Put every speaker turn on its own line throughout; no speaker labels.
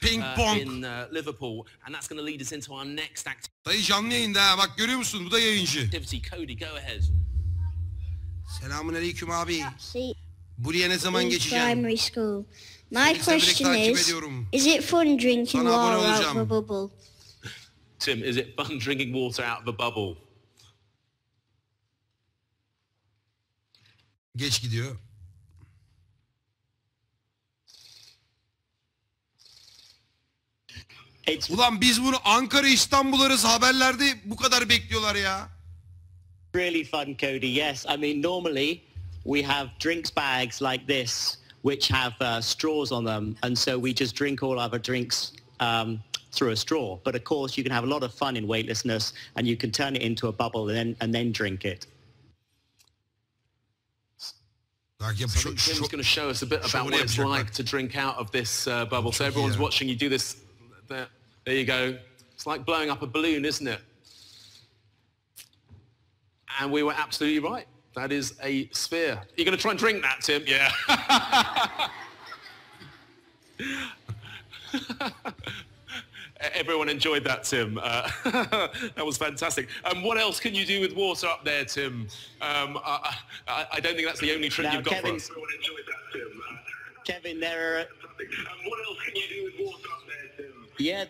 Ping pong.
in Liverpool, and that's going to lead us into our next
Dayı canlı yayında ha, bak görüyor musun? Bu da yayıncı.
activity. Cody, go ahead.
Selamünaleyküm abi. Buraya ne zaman geçeceğim?
Primary school. My
Seni severek
question
takip
is
ediyorum.
it fun drinking
Sana abone
water out
olacağım.
of a bubble?
Tim, is it fun drinking water out of a bubble?
Geç gidiyor. Ulan biz bunu Ankara İstanbul arası haberlerde bu kadar bekliyorlar ya.
Really fun, Cody. Yes, I mean normally we have drinks bags like this which have straws on them, and so we just drink all our drinks through a straw. But of course, you can have a lot of fun in weightlessness, and you can turn it into a bubble and then drink it.
So Tim's going to show us a bit about what it's like to drink out of this bubble. So everyone's watching you do this. There you go. It's like blowing up a balloon, isn't it? And we were absolutely right. That is a sphere. You're going to try and drink that, Tim? Yeah. Everyone enjoyed that, Tim. That was fantastic. What else can you do with water up there, Tim? I don't think that's the only trick you've got for us. Everyone enjoyed that, Tim.
Kevin, there are...
what else can you do with water up there, Tim?
Yeah,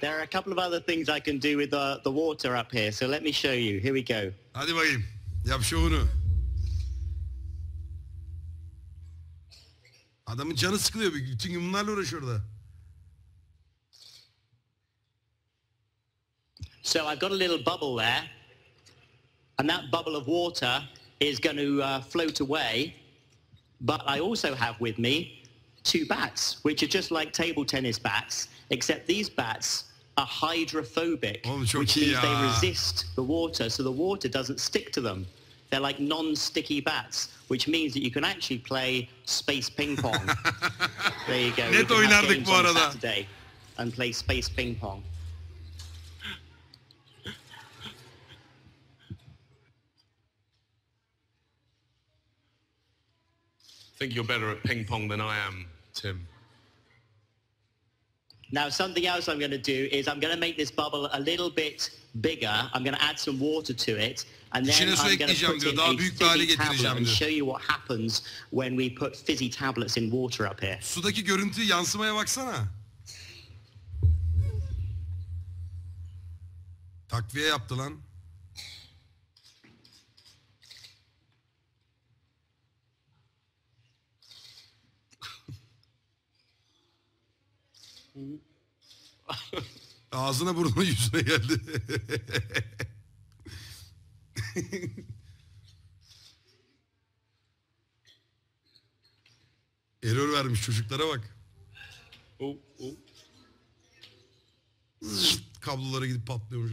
there are a couple of other things I can do with the water up here. So let me show you. Here we go.
Hadi bakayım. Yap şovunu. Adamın canı sıkılıyor. Bütün gün bunlarla uğraşıyor orada.
So I've got a little bubble there. And that bubble of water is going to float away. But I also have with me 2 bats, which are just like table tennis bats, except these bats are hydrophobic, which means they resist the water, so the water doesn't stick to them. They're like non-sticky bats, which means that you can actually play space ping pong. There you go.
Net oynardık bu arada.
Saturday and play space ping pong.
I think you're better at ping pong than I am, Tim.
Now, something else I'm going to do is I'm going to make this bubble a little bit bigger. I'm going to add some water to it. And then I'm going to put in a fizzy tablet and show you what happens when we put fizzy tablets in water up here.
Sudaki görüntüyü yansımaya baksana. Takviye yaptı lan. Ağzına burnuna yüzüne geldi. Error vermiş çocuklara bak. Kablolara gidip patlıyormuş.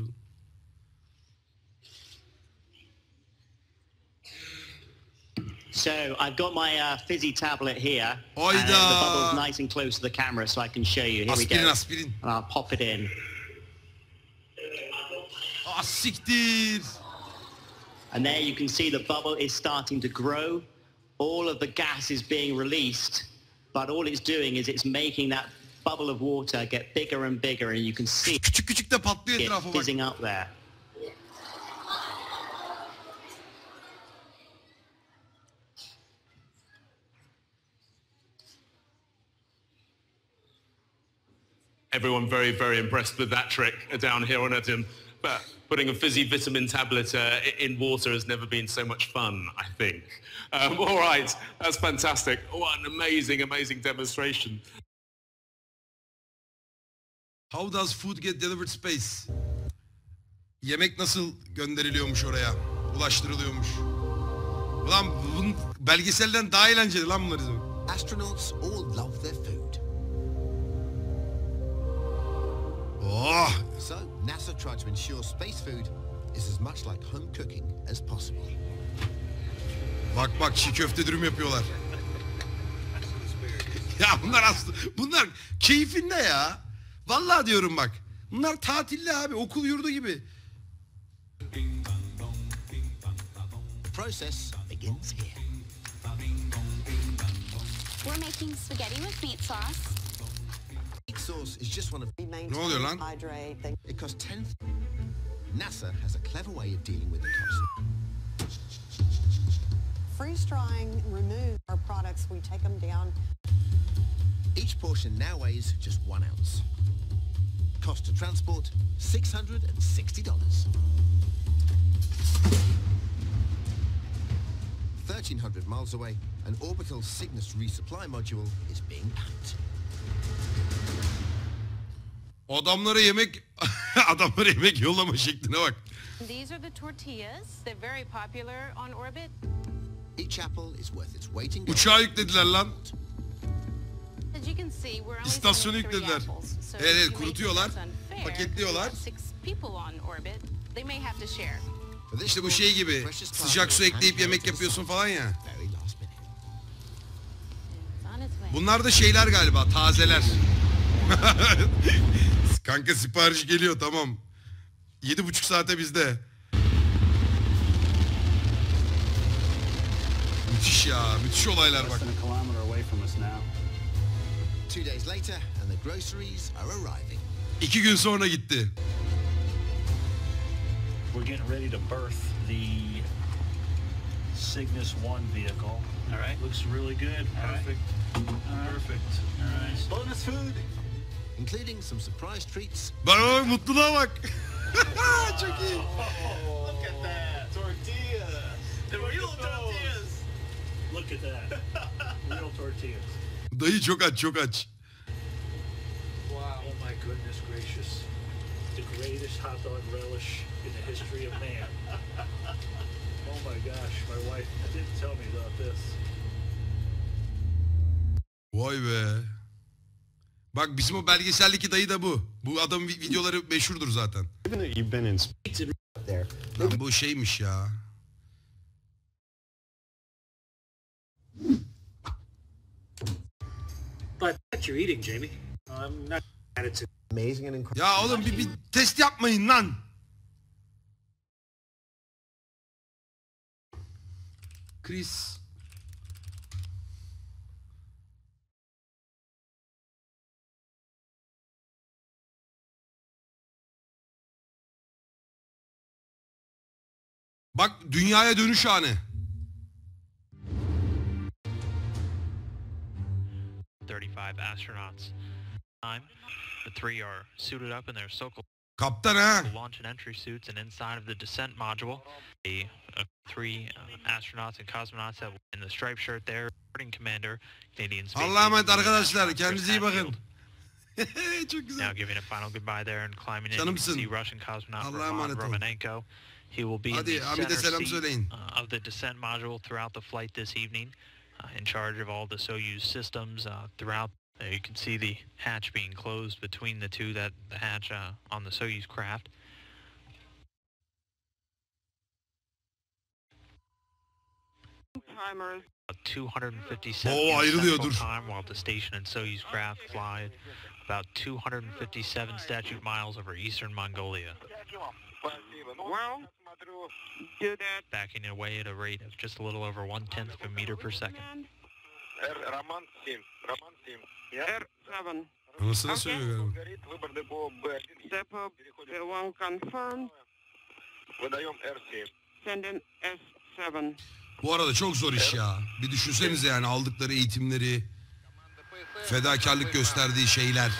So I've got my fizzy tablet here.
Oyda.
And the bubble's nice and close to the camera so I can show you. Here we go.
Aspirin.
And I'll pop it in.
Ah siktir.
And there you can see the bubble is starting to grow. All of the gas is being released, but all it's doing is it's making that bubble of water get bigger and bigger, and you can see
küçük küçük de patlıyor etrafa
it
bak.
fizzing up there.
Everyone very, very impressed with that trick down here on Edim. But putting a fizzy vitamin tablet in water has never been so much fun, I think. All right, that's fantastic. What an amazing, amazing demonstration.
How does food get delivered space? Yemek nasıl gönderiliyormuş oraya? Ulaştırılıyormuş. Ulan bunun belgeselden daha eğlenceli lan bunlar izlemek.
Astronauts all love their food.
Oh.
So NASA tried to ensure space food is as much like home cooking as possible.
Bak bak çiğ köfte dürüm yapıyorlar. Ya bunlar keyfinde ya. Vallahi diyorum bak. Bunlar tatilli abi, okul yurdu gibi.
The process begins here.
We're making spaghetti with meat sauce.
Meat sauce is just one of...
Ne oluyor lan?
It costs 10... NASA has a clever way of dealing with the cost.
Freeze drying removes our products. We take them down.
Each portion now weighs just 1 ounce. Cost to transport, $660. 1,300 miles away, an orbital Cygnus resupply module is being packed.
Adamlara yemek yollama şekline bak.
These are the tortillas. They're very popular on orbit.
Each apple is worth its weight in gold.
Uçağa yüklediler lan.
As you can see, we're only
İstasyona
sending 3
yüklediler.
apples. So
Evet,
you may
kurutuyorlar,
think that's unfair,
paketliyorlar.
because we have 6 people on orbit. They may have to share.
For this
İşte bu
one,
şey gibi
precious
sıcak su
cargo
ekleyip yemek
handheld
yapıyorsun falan ya.
very last minute.
It's on its way.
Bunlar da şeyler galiba, tazeler. Kanka sipariş geliyor, tamam. 7,5 saate bizde. Müthiş ya, müthiş olaylar bak.
2 days later and the groceries are arriving.
2 gün sonra gitti.
We're getting ready to birth the Cygnus 1 vehicle. All right. Looks really good. Perfect. Perfect. All right. Bonus food.
Including some surprise treats.
Bak mutluluğa bak. Çok iyi.
Look at that. Tortilla. The real tortillas. Look at that. Real tortillas.
Dayı çok aç, çok aç.
Wow. Oh my goodness gracious. The greatest hot dog relish in the history of man. Oh my gosh, my wife didn't tell me about this.
Vay be. Bak bizim o belgeseldeki dayı da bu. Bu adamın videoları meşhurdur zaten. Lan bu şeymiş ya.
But what you're eating, Jamie? I'm not attitude.
Amazing and incredible.
Ya oğlum bir test yapmayın lan. Chris. Bak dünyaya dönüş anı.
35 astronauts. The 3 are suited up in their so-called
Kaptan ha.
launch and entry suits, and inside of the descent module, 3 astronauts and cosmonauts have in the striped shirt there, reporting commander, Canadian Space
Allah'a emanet
Agency
arkadaşlar.
astronaut
Kendinize iyi
Chris
bakın.
Hadfield.
Çok güzel.
Now giving a final goodbye there and climbing in, you can
Canımsın.
see Russian cosmonaut
Allah'a
Roman
emanet ol.
Romanenko. He will be in
Hadi
the
Hamid'e
center
selam
seat
söyleyin.
of the descent module throughout the flight this evening, in charge of all the Soyuz systems throughout. You can see the hatch being closed between the two, the hatch on the Soyuz craft.
Timers.
257
Oo, ayrılıyor,
central
dur.
time, while the station and Soyuz craft fly about 257 statute miles over eastern Mongolia.
Well, do that.
Backing away at a rate of just a little over 1/10 of a meter per second.
R7.
Anasına söylüyor galiba.
Step up. One confirmed. Sending S7.
Bu arada çok zor iş ya. Bir düşünsenize yani aldıkları eğitimleri, fedakarlık gösterdiği şeyler.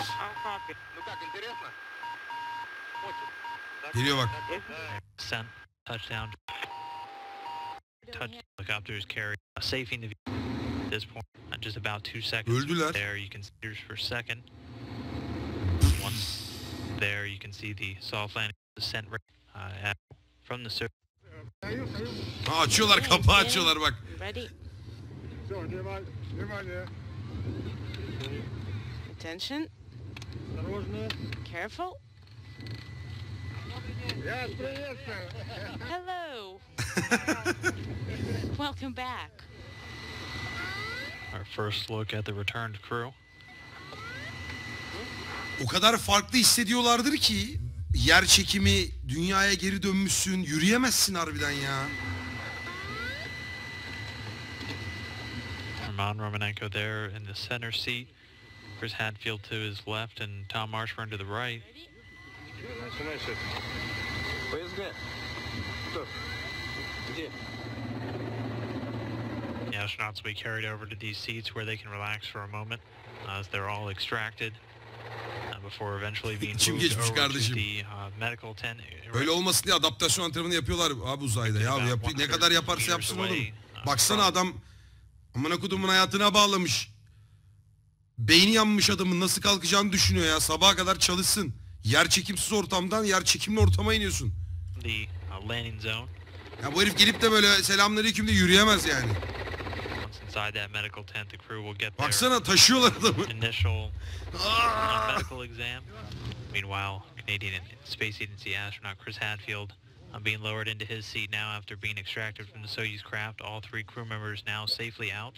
Geliyor bak.
Sent touchdown. Touch helicopters carry safing the at this point. Just about 2 seconds.
Öldüler.
There you can see meters per second. Once there you can see the soft landing descent rate from the surface.
Ha, açıyorlar, kapağı açıyorlar bak.
Ready. Attention. Careful. Hello. Welcome back.
Our first look at the returned crew.
O kadar farklı hissediyorlardır ki yer çekimi, dünyaya geri dönmüşsün, yürüyemezsin harbiden ya.
Roman Romanenko there in the center seat. Chris Hadfield to his left and Tom Marshburn to the right. The astronauts will be carried over to these seats where they can relax for a moment as they're all extracted before eventually being moved over to the medical tent.
Öyle olmasın diye adaptasyon antrenmanı yapıyorlar abi uzayda. Ya ne kadar yaparsa yapsın oğlum. Baksana adam amına kodumun hayatına bağlamış. Beyni yanmış adamın, nasıl kalkacağını düşünüyor ya. Sabaha kadar çalışsın. Yer çekimsiz ortamdan yer çekimli ortama iniyorsun. Ya bu herif gelip de böyle selamünaleyküm de yürüyemez yani. Baksana taşıyorlar adamı.
Medical exam. Meanwhile, Canadian Space Agency astronaut Chris Hadfield being lowered into his seat now after being extracted from the Soyuz craft. All 3 crew members now safely out.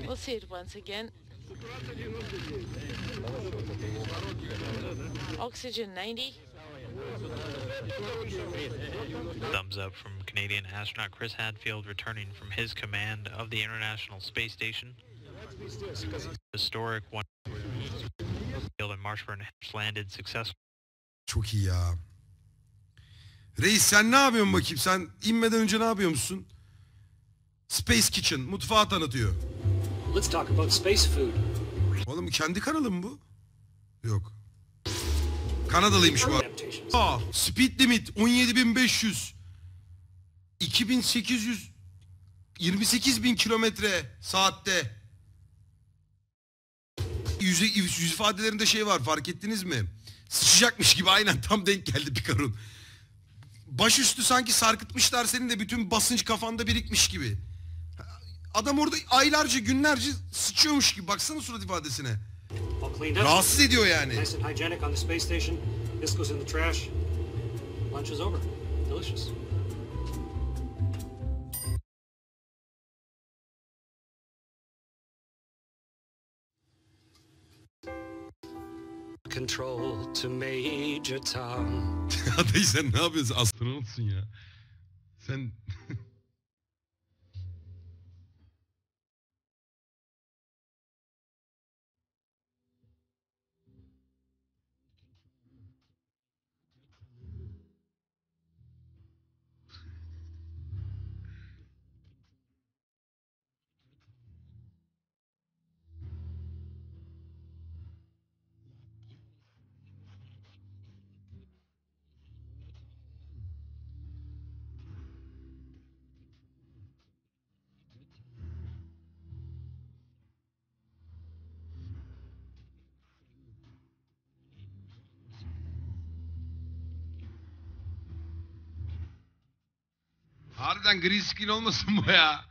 We'll see it once again. Oxygen 90.
Thumbs up from Canadian astronaut Chris Hadfield returning from his command of the International Space Station. Historic one. Hadfield and Marshburn landed successfully.
Çok iyi ya. Reis sen ne yapıyorsun bakayım? Sen inmeden önce ne yapıyor musun? Space Kitchen mutfağı tanıtıyor.
Let's talk about space food.
Oğlum kendi kanalı mı bu? Yok. Kanadalıymış bu. Speed limit 17.500. 2800 28.000 kilometre saatte. Yüz ifadelerinde şey var, fark ettiniz mi? Sıçacakmış gibi aynen tam denk geldi Picar'ın. Başüstü sanki sarkıtmışlar senin de bütün basınç kafanda birikmiş gibi. Adam orada aylarca günlerce sıçıyormuş gibi, baksana surat ifadesine. Rahatsız ediyor yani.
Control to Major Tom.
Adayı sen ne yapıyorsun? Astronotsun ya. Sen... Harbiden green screen olmasın bu ya.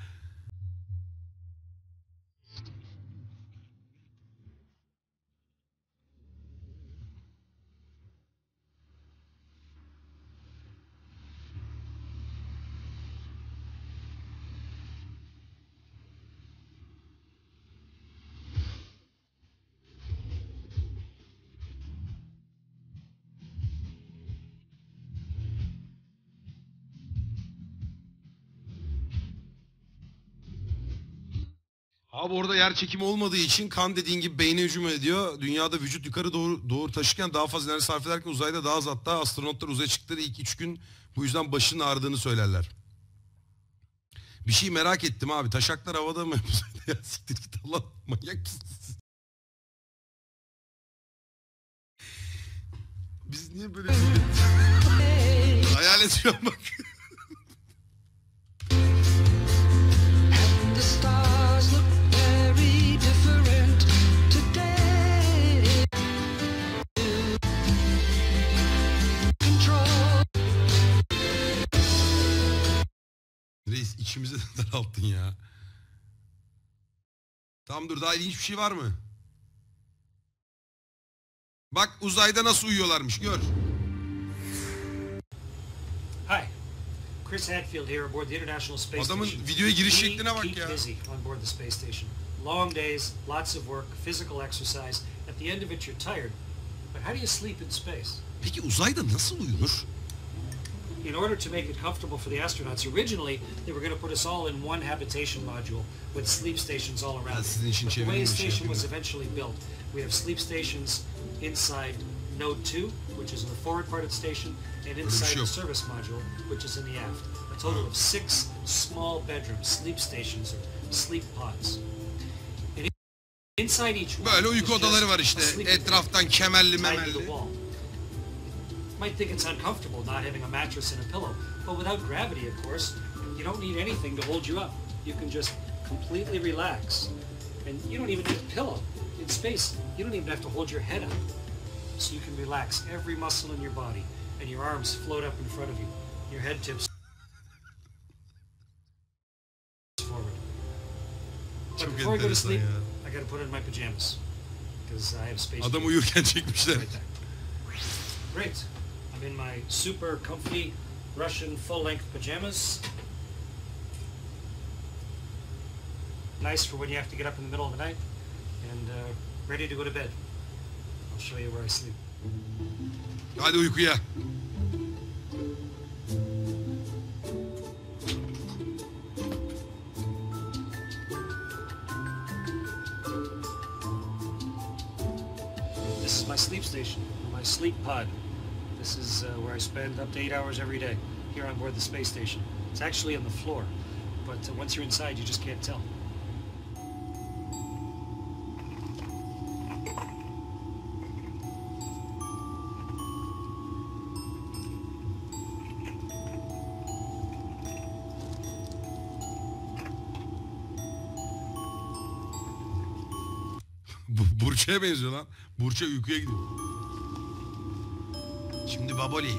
Abi orada yer çekimi olmadığı için kan dediğin gibi beyne hücum ediyor. Dünyada vücut yukarı doğru taşırken daha fazla enerji sarf ederken uzayda daha az, hatta astronotlar uzaya çıktıkları ilk 3 gün bu yüzden başının ağrıdığını söylerler. Bir şey merak ettim abi. Taşaklar havada mı? Ya siktir git Allah, manyak mısınız? Biz niye böyle hayal ediyorum bak. Reis içimize daralttın ya. Tamam dur, daha ilginç bir şey var mı? Bak uzayda nasıl uyuyorlarmış, gör.
Hi. Chris Hadfield here aboard the International Space Station.
Adamın videoya giriş şekline bak ya.
Busy on board the space station. Long days, lots of work, physical exercise. At the end of it you're tired. But how do you sleep in space?
Peki uzayda nasıl uyunur?
in order to make it comfortable for the astronauts, originally they were going to put us all in one habitation module with sleep stations all around it. But the way the station was eventually built, we have sleep stations inside Node 2, which is in the forward part of the station, and inside the service module, which is in the aft. A total of 6 small bedrooms, sleep stations, or sleep pods. And inside each one,
böyle uyku odaları var işte. Etraftan kemerli memerli.
Might think it's uncomfortable not having a mattress and a pillow, but without gravity, of course, you don't need anything to hold you up. You can just completely relax, and you don't even need a pillow. In space, you don't even have to hold your head up, so you can relax every muscle in your body, and your arms float up in front of you. Your head tips forward. But before I go to sleep, I got to put on my pajamas because I have space.
Adam uyurken çekmişler.
Great. I'm in my super comfy Russian full-length pajamas. Nice for when you have to get up in the middle of the night, and ready to go to bed. I'll show you where I sleep.
Hadi uykuya.
This is my sleep station, my sleep pod. This is where I spend up to 8 hours every day, here on board the space station. It's actually on the floor, but once you're inside, you just can't tell.
Burça'ya benziyor lan. Burça uykuya gidiyor. Şimdi Baboli.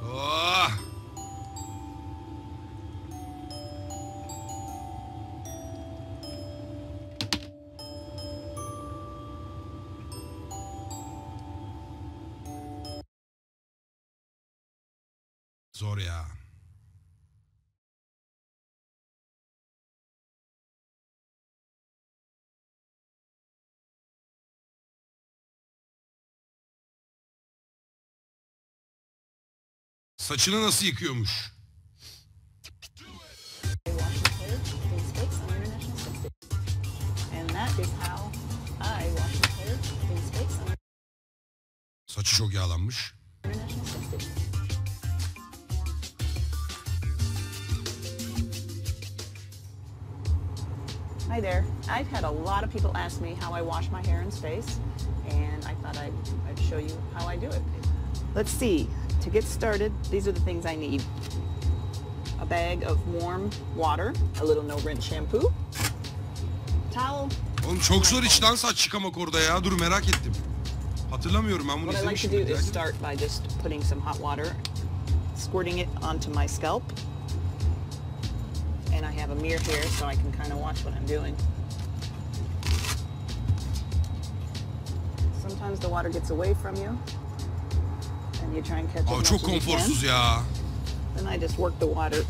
Oh. Zor ya. Saçını nasıl yıkıyormuş? Saçı çok yağlanmış.
Hi there. I've had a lot of people ask me how I wash my hair in space, and I thought I'd show you how I do it. Let's see. To get started, these are the things I need. A bag of warm water, a little no-rinse shampoo, towel.
Oğlum çok zor iş lan saç yıkamak orada ya. Dur merak ettim. Hatırlamıyorum ben bunu
What I like to do is start by just putting some hot water, squirting it onto my scalp. And I have a mirror here so I can kind of watch what I'm doing. Sometimes the water gets away from you. And you try and catch it.
Çok konforsuz ya.
Then I just work the water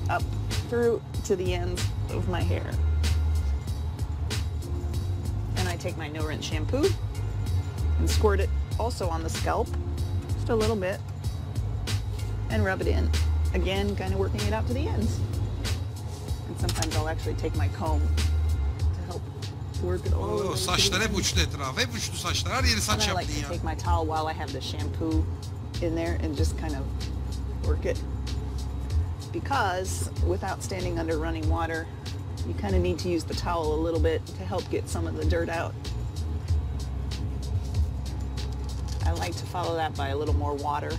up through to the ends of my hair. And I take my no-rinse shampoo and squirt it also on the scalp, just a little bit, and rub it in. Again, kind of working it out to the ends. And sometimes I'll actually take my comb to help work it all the way.
Saçlar hep uçtu etrafı. Hep uçtu saçlar. Her yeri saç yaptın ya.
I like to take my towel while I have the shampoo in there and just kind of work it. Because without standing under running water, you kind of need to use the towel a little bit to help get some of the dirt out. I like to follow that by a little more water.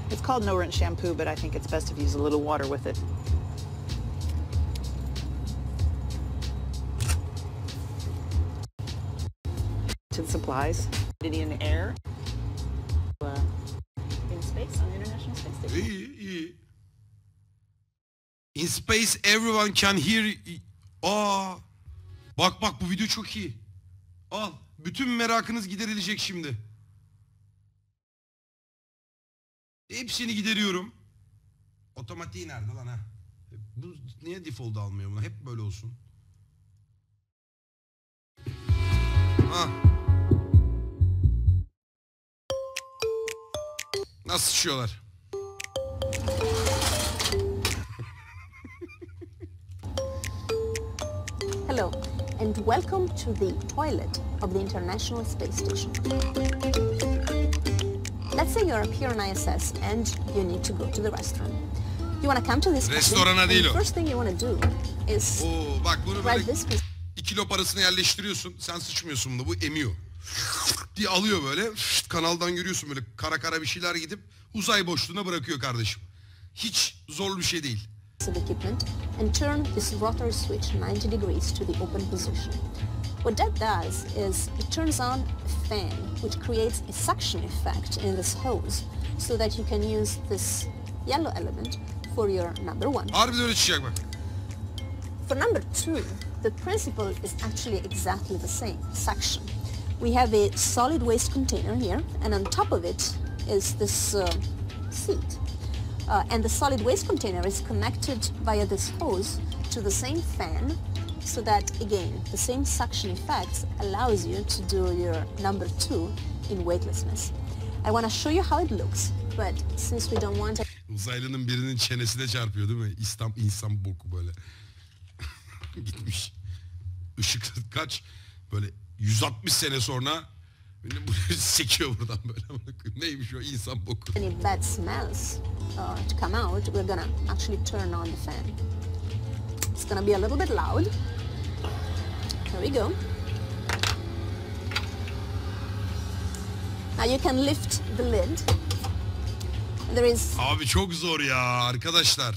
It's called no-rinse shampoo, but I think it's best if you use a little water with it. Supplies in the air, in space on the International Space Station.
İyi. In space everyone can hear. Bak bu video çok iyi. Al. Bütün merakınız giderilecek şimdi. Hepsini gideriyorum. Otomatiği nerede lan ha? Bu niye default almıyor bunu? Hep böyle olsun. Ha. Nasıl sıçıyorlar?
Hello, and welcome to the toilet of the International Space Station. Let's say you're up here on ISS and you need to go to the restroom. You want to come to this
restorana değil o.
The first thing you want to do is
bak bunu böyle 2 kilo parasını yerleştiriyorsun. Sen sıçmıyorsun bunda. Bu emiyor. Diye alıyor böyle. Kanaldan görüyorsun böyle kara kara bir şeyler gidip uzay boşluğuna bırakıyor kardeşim. Hiç zor bir şey değil.
Equipment and turn this rotary switch 90 degrees to the open position. What that does is it turns on a fan which creates a suction effect in this hose so that you can use this yellow element for your number one.
Harbiden öyle çıkacak bak.
For number two, the principle is actually exactly the same, suction. We have a solid waste container here, and on top of it is this seat. And the solid waste container is connected via this hose to the same fan, so that, again, the same suction effect allows you to do your number two in weightlessness. I want to show you how it looks, but since we don't want to...
Uzaylının birinin çenesine çarpıyor değil mi? İnsan boku böyle. Gitmiş. Işık kaç? Böyle 160 sene sonra beni sekiyor buradan böyle. Neymiş o insan boku?
Any bad smells to come out, we're gonna actually turn on the fan. It's gonna be a little bit loud. There we go. Now you can lift the lid. There is...
Abi çok zor ya arkadaşlar.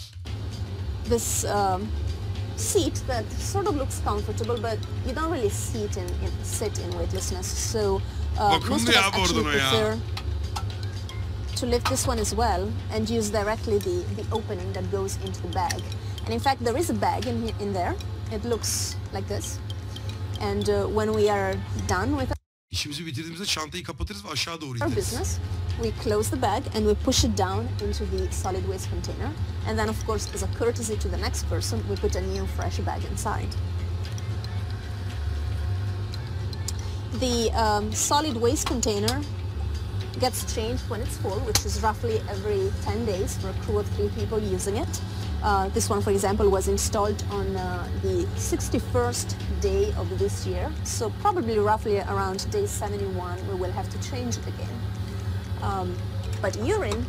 This seat that sort of looks comfortable, but you don't really sit in weightlessness. So most of us actually prefer to lift this one as well and use directly the opening that goes into the bag. And in fact, there is a bag in there. It looks like this. And when we are done with
İşimizi bitirdiğimizde çantayı kapatırız ve aşağı doğru
our
ineriz.
business, we close the bag and we push it down into the solid waste container. And then, of course, as a courtesy to the next person, we put a new fresh bag inside. The solid waste container gets changed when it's full, which is roughly every 10 days for a crew of 3 people using it. This one, for example, was installed on the 61st day of this year. So probably roughly around day 71, we will have to change it again. But urine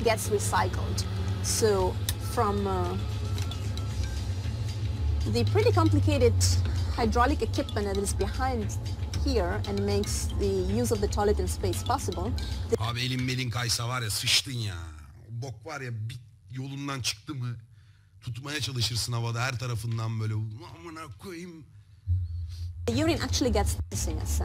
gets recycled. So from the pretty complicated hydraulic equipment that is behind here and makes the use of the toilet in space possible.
Abi elin kaysa var ya sıçtın ya. O bok var ya bir yolundan çıktı mı tutmaya çalışırsın havada her tarafından böyle. Amına koyayım.
The urine actually gets missing as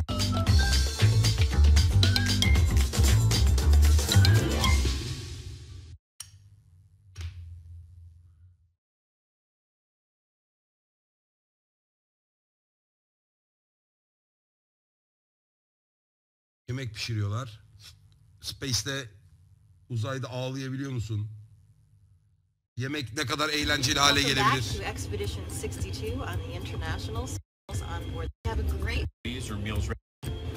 Yemek pişiriyorlar. Space'te, uzayda ağlayabiliyor musun? Yemek ne kadar eğlenceli hale gelebilir.
Expedition 62 on the international on board. Have a great.
These are meals.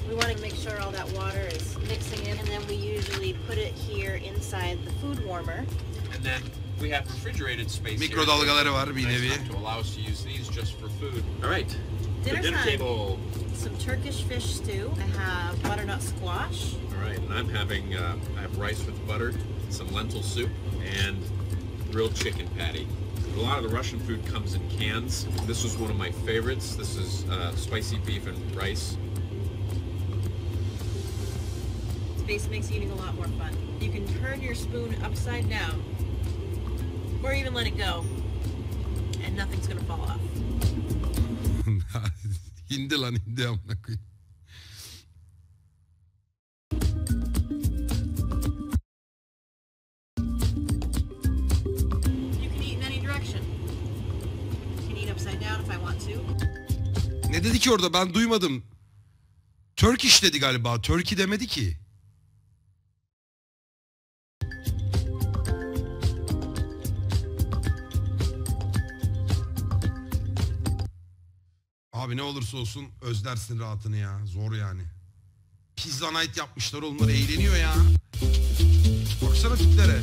We want to make sure all that water is mixing in, and then we usually put it here inside the food warmer.
And then we have refrigerated space.
Mikrodalgaları var bir nevi.
To allow us to use these just for food. All right.
Dinner
time.
Table. Some Turkish fish stew. I have butternut squash.
All right, and I'm having I have rice with butter, some lentil soup, and grilled chicken patty. A lot of the Russian food comes in cans. This was one of my favorites. This is spicy beef and rice.
Space makes eating a lot more fun. You can turn your spoon upside down, or even let it go, and nothing's gonna fall off.
Hindi lan hindi amına koyayım.
You can eat in any direction. You can eat upside down if I want to.
Ne dedi ki orada ben duymadım. Turkish dedi galiba. Turkey demedi ki. Abi ne olursa olsun özlersin rahatını ya. Zor yani. Pizza night yapmışlar, onlar eğleniyor ya. Baksana tiplere.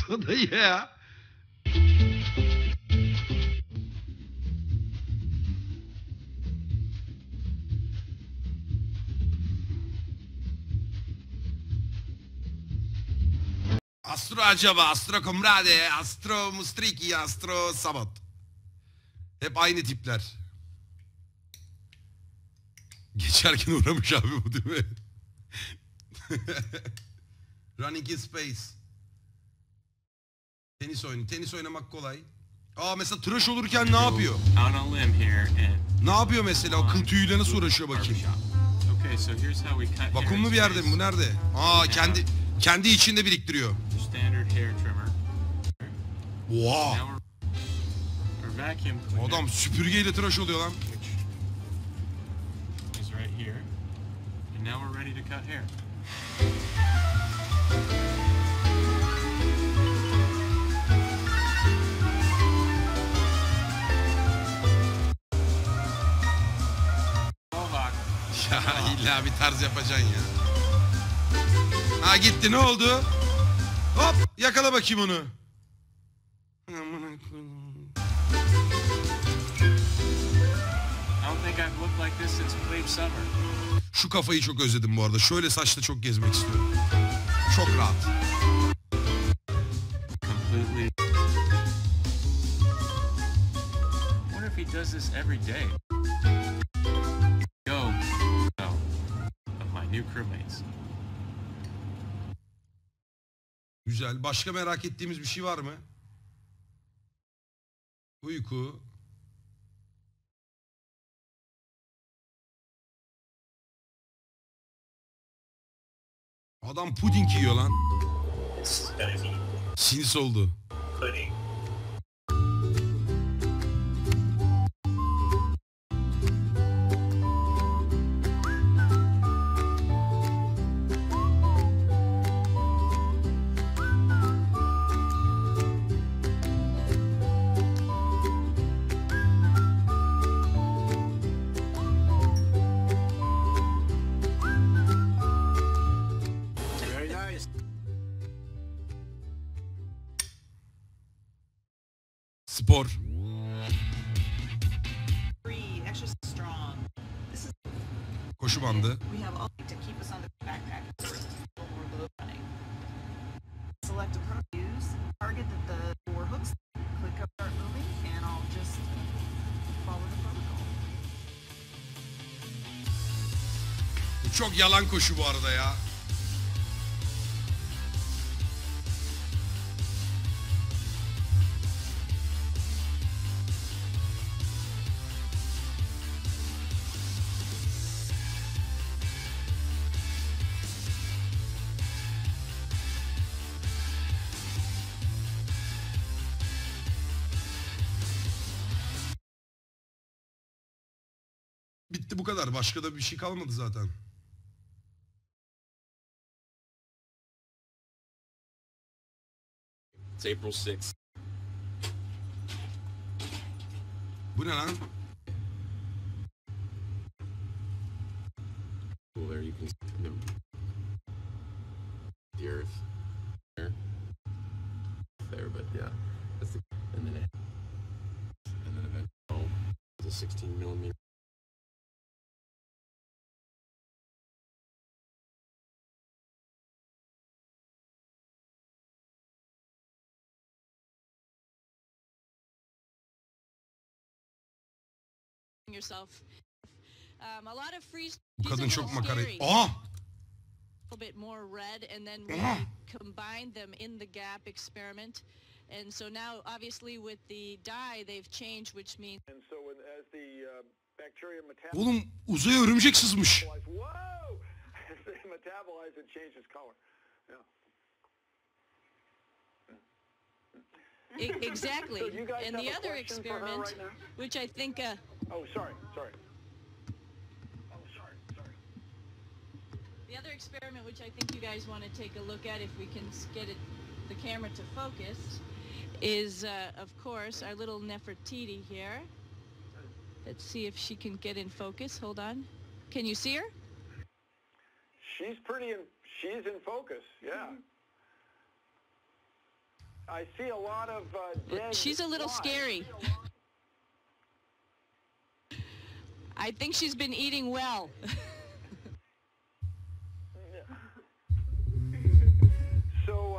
Sana ya. Astro acaba, Astro Comrade, Astro Mustriki, Astro Sabot. Hep aynı tipler. Geçerken uğramış abi bu değil mi? Running in Space. Tenis oyunu. Tenis oynamak kolay. Aa mesela tıraş olurken ne yapıyor? Ne yapıyor mesela? O kıl tüyüyle nasıl uğraşıyor bakayım. Vakumlu bir yerde mi? Bu nerede? Aa kendi içinde biriktiriyor. Wow. Adam süpürgeyle tıraş oluyor lan. Ya illa bir tarz yapacaksın ya. Ha gitti, ne oldu? Hop yakala bakayım onu. Şu kafayı çok özledim bu arada. Şöyle saçla çok gezmek istiyorum. Çok rahat.
What if he does this every day? Go of my new crewmates.
Güzel. Başka merak ettiğimiz bir şey var mı? Uyku. Adam puding yiyor lan. Sinir oldu. Spor. Koşu bandı. Bu çok yalan koşu bu arada ya. Bitti bu kadar. Başka da bir şey kalmadı zaten.
It's April 6th.
Bu ne lan?
Well, there you can see the Earth. There, but yeah, that's the, and then eventually the 16mm.
Yourself. A lot of freeze.
Bu kadın çok makara. Aa!
A bit more red, and then we combined them in the gap experiment, and so now obviously with the dye they've changed, which means. And so as the bacteria metabolize.
Oğlum uzaya örümcek sızmış.
Metabolize and changes color. Exactly. And the other experiment, which I think. Oh, sorry. The other experiment, which I think you guys want to take a look at if we can get the camera to focus, is, of course, our little Nefertiti here. Let's see if she can get in focus. Hold on. Can you see her?
She's she's in focus, yeah. I see a lot of dead
She's a little
flies.
scary. I think she's been eating well.
So,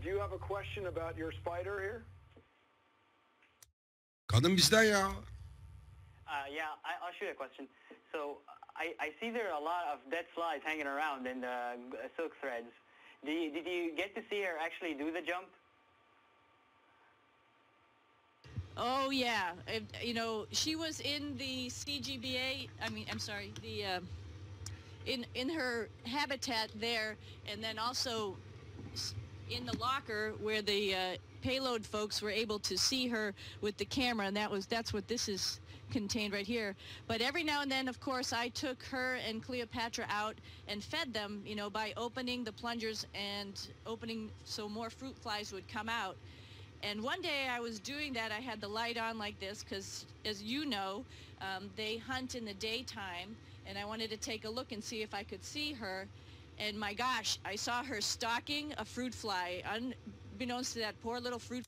do you have a question about your spider here?
Kadın bizden ya.
Yeah, I'll shoot a question. So, I see there are a lot of dead flies hanging around in the silk threads. Did you get to see her actually do the jump?
Oh yeah, you know, she was in the CGBA. I'm sorry, the in her habitat there, and then also in the locker where the payload folks were able to see her with the camera, and that's what this is contained right here. But every now and then, of course, I took her and Cleopatra out and fed them, you know, by opening the plungers and opening so more fruit flies would come out. And one day I was doing that. I had the light on like this because, as you know, they hunt in the daytime, and I wanted to take a look and see if I could see her. And my gosh, I saw her stalking a fruit fly. Unbeknownst to that poor little fruit